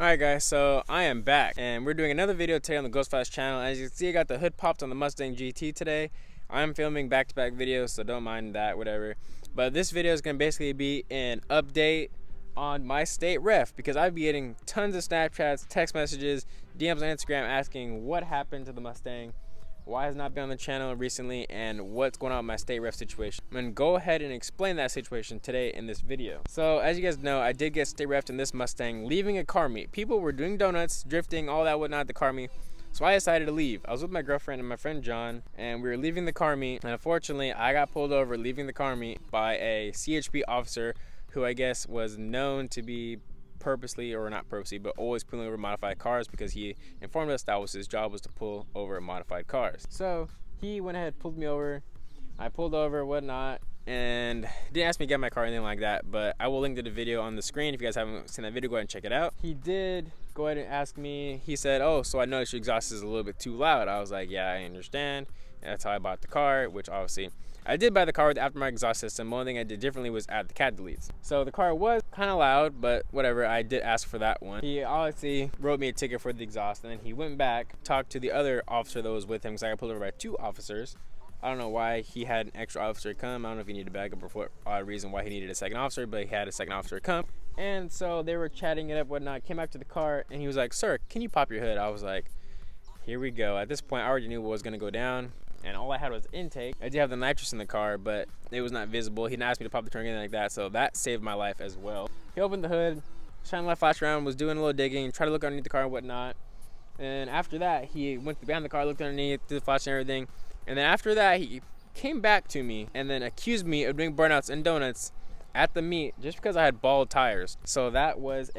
Alright guys, so I am back and we're doing another video today on the Ghost Flash channel. As you can see, I got the hood popped on the Mustang GT today. I'm filming back-to-back videos, so don't mind that, whatever. But this video is going to basically be an update on my state ref, because I've been getting tons of Snapchats, text messages, DMs on Instagram asking what happened to the Mustang, why has not been on the channel recently, and what's going on with my state ref situation. I'm going to go ahead and explain that situation today in this video. So as you guys know, I did get state refed in this Mustang leaving a car meet. People were doing donuts, drifting, all that whatnot at the car meet. So I decided to leave. I was with my girlfriend and my friend John, and we were leaving the car meet, and unfortunately I got pulled over leaving the car meet by a CHP officer who I guess was known to be purposely, or not purposely, but always pulling over modified cars, because he informed us that was his job, was to pull over modified cars. So he went ahead, pulled me over. I pulled over, whatnot, and didn't ask me to get my car or anything like that, but I will link to the video on the screen. If you guys haven't seen that video, go ahead and check it out. He did go ahead and ask me, he said, "Oh, so I noticed your exhaust is a little bit too loud." I was like, "Yeah, I understand." And that's how I bought the car, which obviously I did buy the car with the aftermarket exhaust system. The only thing I did differently was add the cat deletes. So the car was kind of loud, but whatever, I did ask for that one. He obviously wrote me a ticket for the exhaust, and then he went back, talked to the other officer that was with him, because I got pulled over by 2 officers. I don't know why he had an extra officer come. I don't know if he needed to back up or what reason why he needed a second officer, but he had a second officer come. And so they were chatting it up, whatnot, came back to the car, and he was like, "Sir, can you pop your hood?" I was like, here we go. At this point, I already knew what was gonna go down, and all I had was intake. I did have the nitrous in the car, but it was not visible. He didn't ask me to pop the trunk or anything like that, so that saved my life as well. He opened the hood, shined the light flash around, was doing a little digging, tried to look underneath the car and whatnot. And after that, he went behind the car, looked underneath, did the flash and everything. And then after that, he came back to me and then accused me of doing burnouts and donuts at the meet just because I had bald tires. So that was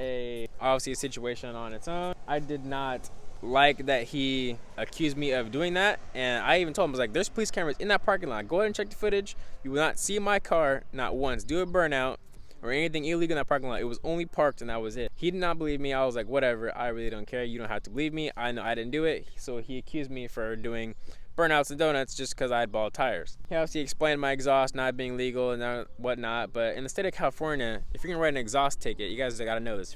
obviously a situation on its own. I did not like that he accused me of doing that, and I even told him, I was like, "There's police cameras in that parking lot. Go ahead and check the footage. You will not see my car not once do a burnout or anything illegal in that parking lot. It was only parked, and that was it." He did not believe me. I was like, whatever, I really don't care. You don't have to believe me. I know I didn't do it. So he accused me for doing burnouts and donuts just because I had bald tires. He obviously explained my exhaust not being legal and whatnot, but in the state of California, if you're gonna write an exhaust ticket, you guys gotta know this.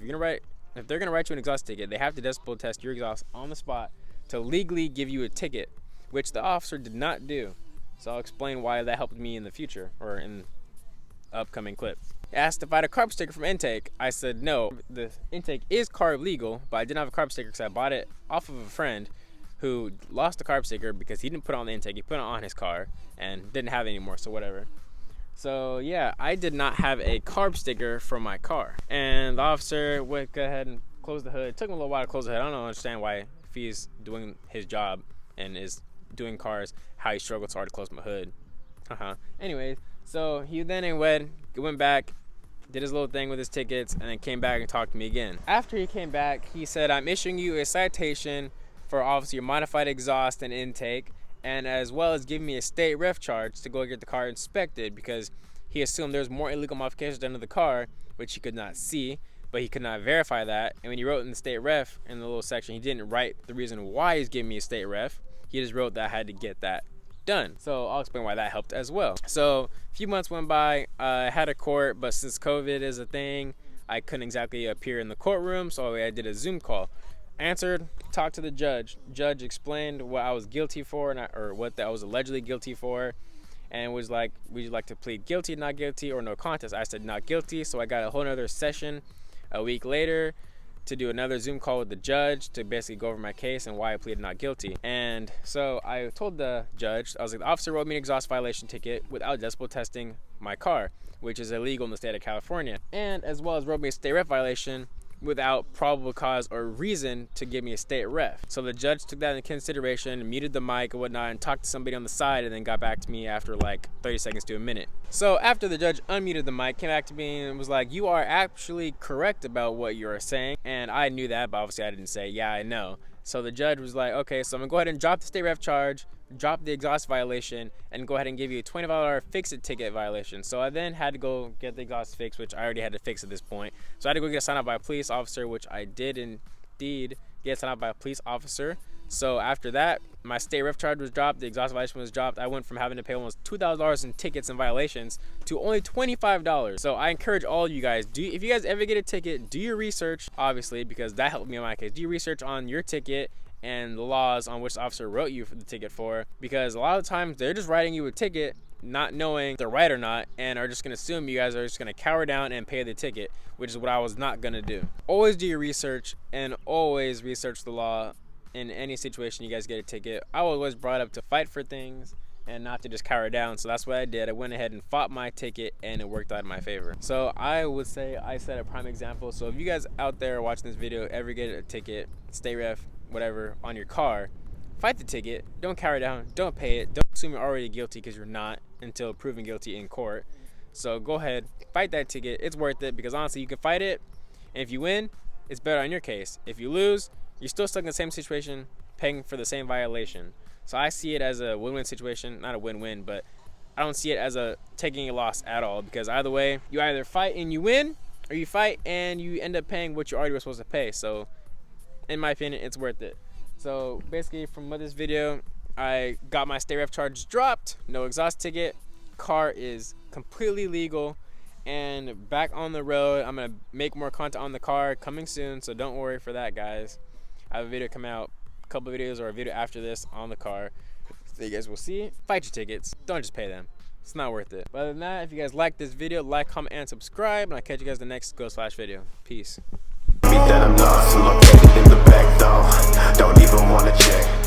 If they're gonna write you an exhaust ticket, they have to decibel test your exhaust on the spot to legally give you a ticket, which the officer did not do. So I'll explain why that helped me in the future, or in upcoming clips. He asked if I had a carb sticker from intake. I said no. The intake is carb legal, but I didn't have a carb sticker because I bought it off of a friend who lost the carb sticker because he didn't put it on the intake. He put it on his car and didn't have it anymore, so whatever. So yeah, I did not have a carb sticker for my car. And the officer went go ahead and closed the hood. It took him a little while to close the hood. I don't understand why, if he's doing his job and is doing cars, how he struggled so hard to close my hood. Anyways, so he then went back, did his little thing with his tickets, and then came back and talked to me again. After he came back, he said, "I'm issuing you a citation for obviously your modified exhaust and intake, and as well as giving me a state ref charge to go get the car inspected," because he assumed there's more illegal modifications done to the car, which he could not see, but he could not verify that. And when he wrote in the state ref, in the little section, he didn't write the reason why he's giving me a state ref. He just wrote that I had to get that done. So I'll explain why that helped as well. So a few months went by, I had a court, but since COVID is a thing, I couldn't exactly appear in the courtroom, so I did a Zoom call. Answered, talked to the judge. Judge explained what I was guilty for, or what I was allegedly guilty for, and was like, "Would you like to plead guilty, not guilty, or no contest?" I said not guilty. So I got a whole nother session a week later to do another Zoom call with the judge to basically go over my case and why I pleaded not guilty. And so I told the judge, I was like, "The officer wrote me an exhaust violation ticket without decibel testing my car, which is illegal in the state of California, and as well as wrote me a state ref violation without probable cause or reason to give me a state ref." So the judge took that into consideration, muted the mic and whatnot, and talked to somebody on the side, and then got back to me after like 30 seconds to a minute. So after the judge unmuted the mic, came back to me and was like, "You are actually correct about what you are saying." And I knew that, but obviously I didn't say, "Yeah, I know." So the judge was like, "Okay, so I'm gonna go ahead and drop the state ref charge, drop the exhaust violation, and go ahead and give you a $25 fix-it ticket violation." So I then had to go get the exhaust fixed, which I already had to fix at this point. So I had to go get signed out by a police officer, which I did indeed get signed out by a police officer. So after that, my state ref charge was dropped, the exhaust violation was dropped. I went from having to pay almost $2,000 in tickets and violations to only $25. So I encourage all you guys, if you guys ever get a ticket, do your research, obviously, because that helped me in my case. Do your research on your ticket and the laws on which the officer wrote you for the ticket for, because a lot of times they're just writing you a ticket not knowing if they're right or not, and are just gonna assume you guys are just gonna cower down and pay the ticket, which is what I was not gonna do. Always do your research and always research the law in any situation you guys get a ticket. I was always brought up to fight for things and not to just cower down, so that's what I did. I went ahead and fought my ticket and it worked out in my favor. So I would say I set a prime example. So if you guys out there watching this video ever get a ticket, state ref, whatever, on your car, fight the ticket, don't cower down, don't pay it, don't assume you're already guilty, because you're not until proven guilty in court. So go ahead, fight that ticket. It's worth it, because honestly you can fight it, and if you win, it's better on your case. If you lose, you're still stuck in the same situation, paying for the same violation. So I see it as a win-win situation, not a win-win, but I don't see it as a taking a loss at all, because either way, you either fight and you win, or you fight and you end up paying what you already were supposed to pay. So in my opinion, it's worth it. So basically from this video, I got my state ref charge dropped, no exhaust ticket, car is completely legal, and back on the road. I'm gonna make more content on the car coming soon, so don't worry for that, guys. I have a video come out, a couple videos or a video after this on the car, so you guys will see. Fight your tickets, don't just pay them, it's not worth it. But other than that, if you guys like this video, like, comment, and subscribe, and I'll catch you guys in the next Ghost Flash video. Peace. That I'm lost and located in the back door. Don't even wanna check.